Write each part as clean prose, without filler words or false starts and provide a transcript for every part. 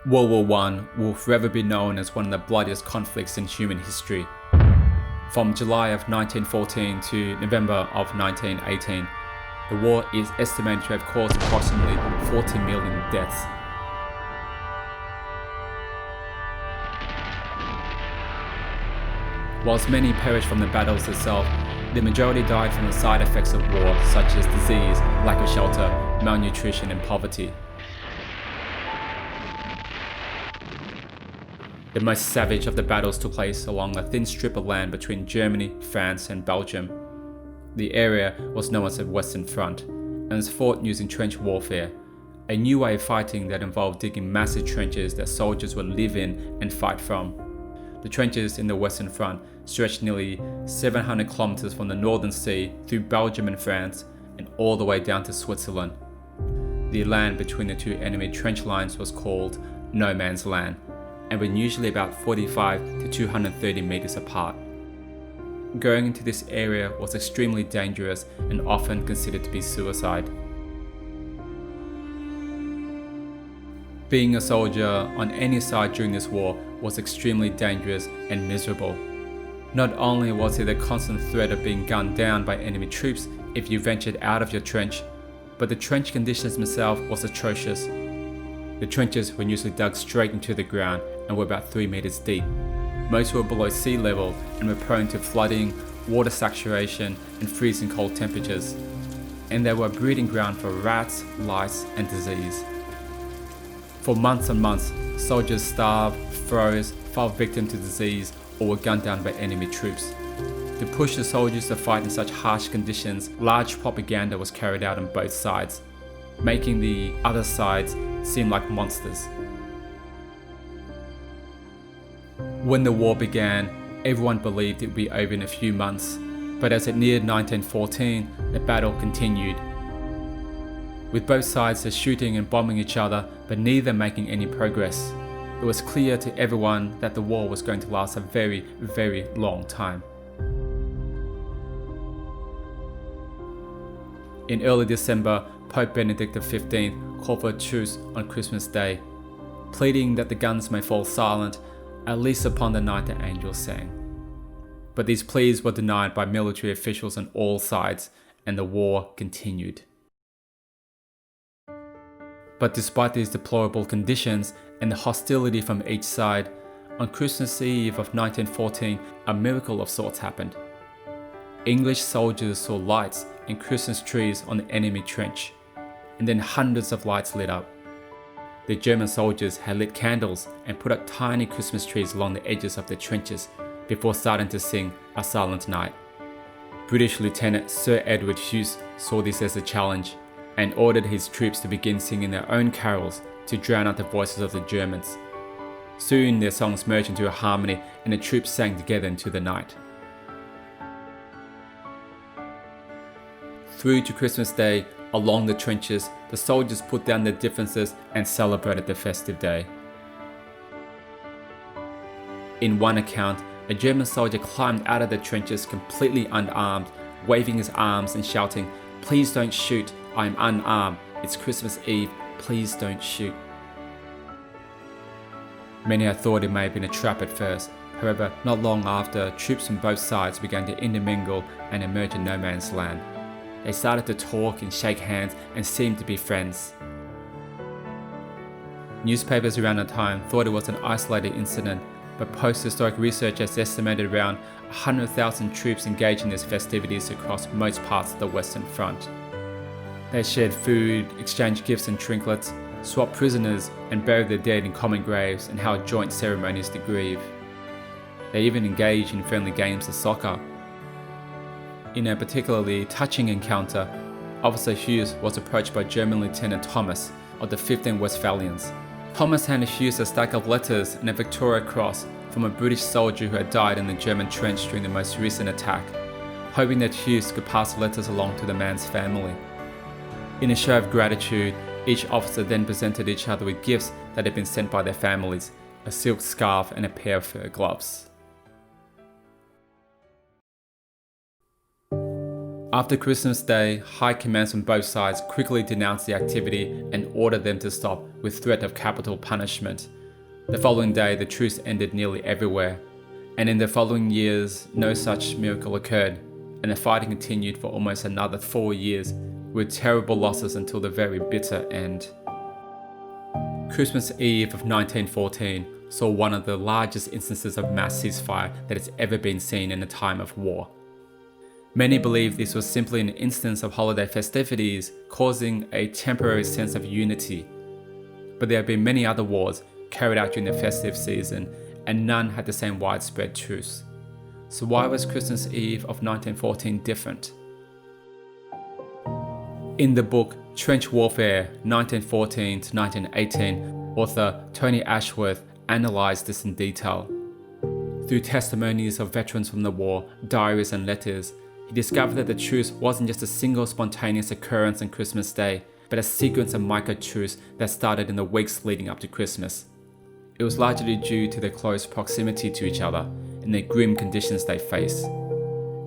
World War I will forever be known as one of the bloodiest conflicts in human history. From July of 1914 to November of 1918, the war is estimated to have caused approximately 40 million deaths. Whilst many perished from the battles itself, the majority died from the side effects of war, such as disease, lack of shelter, malnutrition, and poverty. The most savage of the battles took place along a thin strip of land between Germany, France, and Belgium. The area was known as the Western Front, and was fought using trench warfare, a new way of fighting that involved digging massive trenches that soldiers would live in and fight from. The trenches in the Western Front stretched nearly 700 kilometers from the Northern Sea through Belgium and France and all the way down to Switzerland. The land between the two enemy trench lines was called no man's land and were usually about 45 to 230 meters apart. Going into this area was extremely dangerous and often considered to be suicide. Being a soldier on any side during this war was extremely dangerous and miserable. Not only was there the constant threat of being gunned down by enemy troops if you ventured out of your trench, but the trench conditions themselves was atrocious. The trenches were usually dug straight into the ground and were about 3 meters deep. Most were below sea level and were prone to flooding, water saturation, and freezing cold temperatures. And they were a breeding ground for rats, lice, and disease. For months and months, soldiers starved, froze, fell victim to disease, or were gunned down by enemy troops. To push the soldiers to fight in such harsh conditions, large propaganda was carried out on both sides, making the other sides seem like monsters. When the war began, everyone believed it would be over in a few months, but as it neared 1914, the battle continued. With both sides shooting and bombing each other, but neither making any progress. It was clear to everyone that the war was going to last a very, very long time. In early December, Pope Benedict XV called for a truce on Christmas Day, pleading that the guns may fall silent, at least upon the night the angels sang. But these pleas were denied by military officials on all sides, and the war continued. But despite these deplorable conditions and the hostility from each side, on Christmas Eve of 1914, a miracle of sorts happened. English soldiers saw lights and Christmas trees on the enemy trench, and then hundreds of lights lit up. The German soldiers had lit candles and put up tiny Christmas trees along the edges of their trenches before starting to sing A Silent Night. British Lieutenant Sir Edward Hughes saw this as a challenge and ordered his troops to begin singing their own carols to drown out the voices of the Germans. Soon their songs merged into a harmony and the troops sang together into the night. Through to Christmas Day, along the trenches, the soldiers put down their differences and celebrated the festive day. In one account, a German soldier climbed out of the trenches completely unarmed, waving his arms and shouting, "Please don't shoot, I'm unarmed, it's Christmas Eve, please don't shoot." Many had thought it may have been a trap at first. However, not long after, troops from both sides began to intermingle and emerge in no man's land. They started to talk and shake hands and seemed to be friends. Newspapers around the time thought it was an isolated incident, but post-historic research has estimated around 100,000 troops engaged in these festivities across most parts of the Western Front. They shared food, exchanged gifts and trinkets, swapped prisoners, and buried their dead in common graves and held joint ceremonies to grieve. They even engaged in friendly games of soccer. In a particularly touching encounter, Officer Hughes was approached by German Lieutenant Thomas of the 15th Westphalians. Thomas handed Hughes a stack of letters and a Victoria Cross from a British soldier who had died in the German trench during the most recent attack, hoping that Hughes could pass the letters along to the man's family. In a show of gratitude, each officer then presented each other with gifts that had been sent by their families, a silk scarf and a pair of fur gloves. After Christmas Day, high commands from both sides quickly denounced the activity and ordered them to stop with threat of capital punishment. The following day, the truce ended nearly everywhere, and in the following years, no such miracle occurred, and the fighting continued for almost another 4 years, with terrible losses until the very bitter end. Christmas Eve of 1914 saw one of the largest instances of mass ceasefire that has ever been seen in a time of war. Many believe this was simply an instance of holiday festivities causing a temporary sense of unity. But there have been many other wars carried out during the festive season, and none had the same widespread truce. So why was Christmas Eve of 1914 different? In the book Trench Warfare 1914 to 1918, author Tony Ashworth analysed this in detail. Through testimonies of veterans from the war, diaries and letters, he discovered that the truce wasn't just a single spontaneous occurrence on Christmas Day, but a sequence of micro-truce that started in the weeks leading up to Christmas. It was largely due to their close proximity to each other and the grim conditions they face.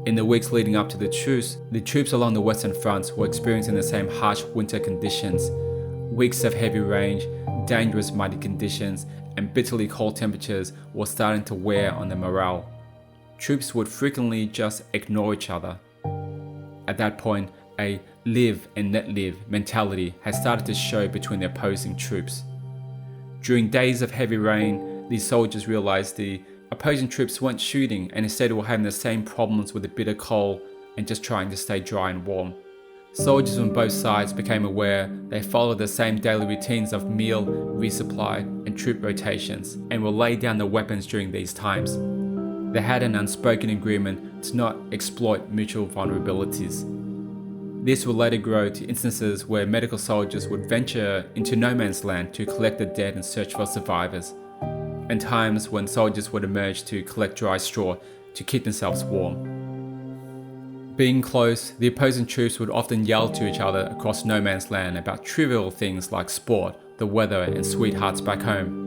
In the weeks leading up to the truce, the troops along the Western Fronts were experiencing the same harsh winter conditions. Weeks of heavy rain, dangerous muddy conditions, and bitterly cold temperatures were starting to wear on their morale. Troops would frequently just ignore each other. At that point, a live and let live mentality had started to show between the opposing troops. During days of heavy rain, these soldiers realized the opposing troops weren't shooting and instead were having the same problems with the bitter cold and just trying to stay dry and warm. Soldiers on both sides became aware they followed the same daily routines of meal, resupply, and troop rotations, and will lay down their weapons during these times. They had an unspoken agreement to not exploit mutual vulnerabilities. This would later grow to instances where medical soldiers would venture into no man's land to collect the dead and search for survivors, and times when soldiers would emerge to collect dry straw to keep themselves warm. Being close, the opposing troops would often yell to each other across no man's land about trivial things like sport, the weather, and sweethearts back home.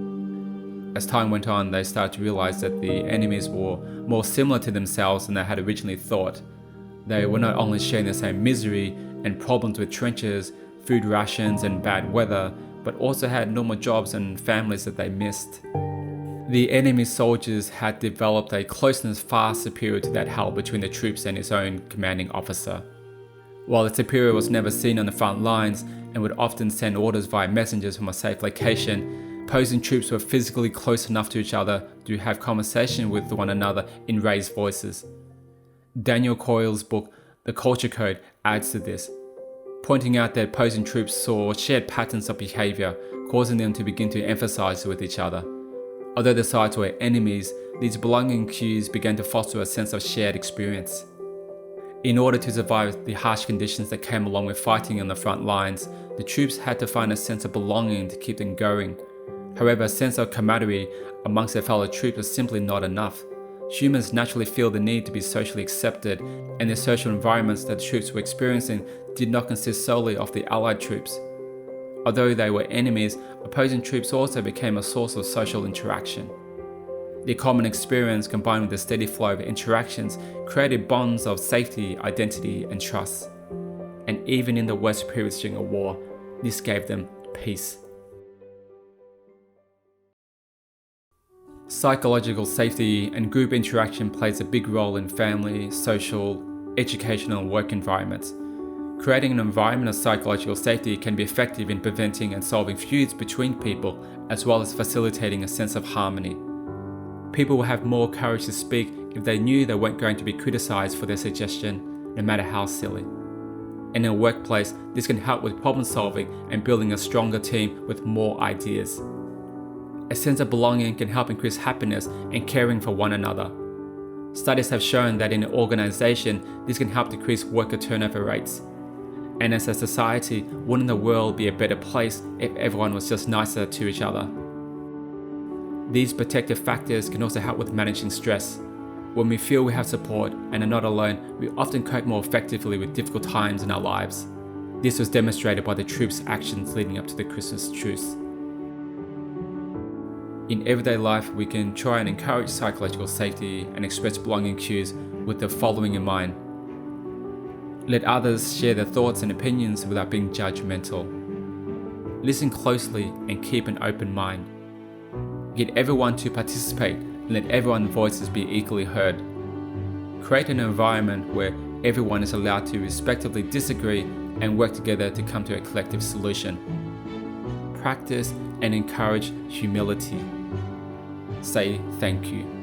As time went on, they started to realize that the enemies were more similar to themselves than they had originally thought. They were not only sharing the same misery and problems with trenches, food rations, and bad weather, but also had normal jobs and families that they missed. The enemy soldiers had developed a closeness far superior to that held between the troops and his own commanding officer. While the superior was never seen on the front lines and would often send orders via messengers from a safe location, opposing troops were physically close enough to each other to have conversation with one another in raised voices. Daniel Coyle's book, The Culture Code, adds to this, pointing out that opposing troops saw shared patterns of behavior, causing them to begin to emphasize with each other. Although the sides were enemies, these belonging cues began to foster a sense of shared experience. In order to survive the harsh conditions that came along with fighting on the front lines, the troops had to find a sense of belonging to keep them going. However, a sense of camaraderie amongst their fellow troops was simply not enough. Humans naturally feel the need to be socially accepted, and the social environments that the troops were experiencing did not consist solely of the Allied troops. Although they were enemies, opposing troops also became a source of social interaction. The common experience combined with the steady flow of interactions created bonds of safety, identity, and trust. And even in the worst periods during a war, this gave them peace. Psychological safety and group interaction plays a big role in family, social, educational, and work environments. Creating an environment of psychological safety can be effective in preventing and solving feuds between people, as well as facilitating a sense of harmony. People will have more courage to speak if they knew they weren't going to be criticized for their suggestion, no matter how silly. In a workplace, this can help with problem solving and building a stronger team with more ideas. A sense of belonging can help increase happiness and caring for one another. Studies have shown that in an organization, this can help decrease worker turnover rates. And as a society, wouldn't the world be a better place if everyone was just nicer to each other? These protective factors can also help with managing stress. When we feel we have support and are not alone, we often cope more effectively with difficult times in our lives. This was demonstrated by the troops' actions leading up to the Christmas Truce. In everyday life, we can try and encourage psychological safety and express belonging cues with the following in mind. Let others share their thoughts and opinions without being judgmental. Listen closely and keep an open mind. Get everyone to participate and let everyone's voices be equally heard. Create an environment where everyone is allowed to respectively disagree and work together to come to a collective solution. Practice and encourage humility. Say thank you.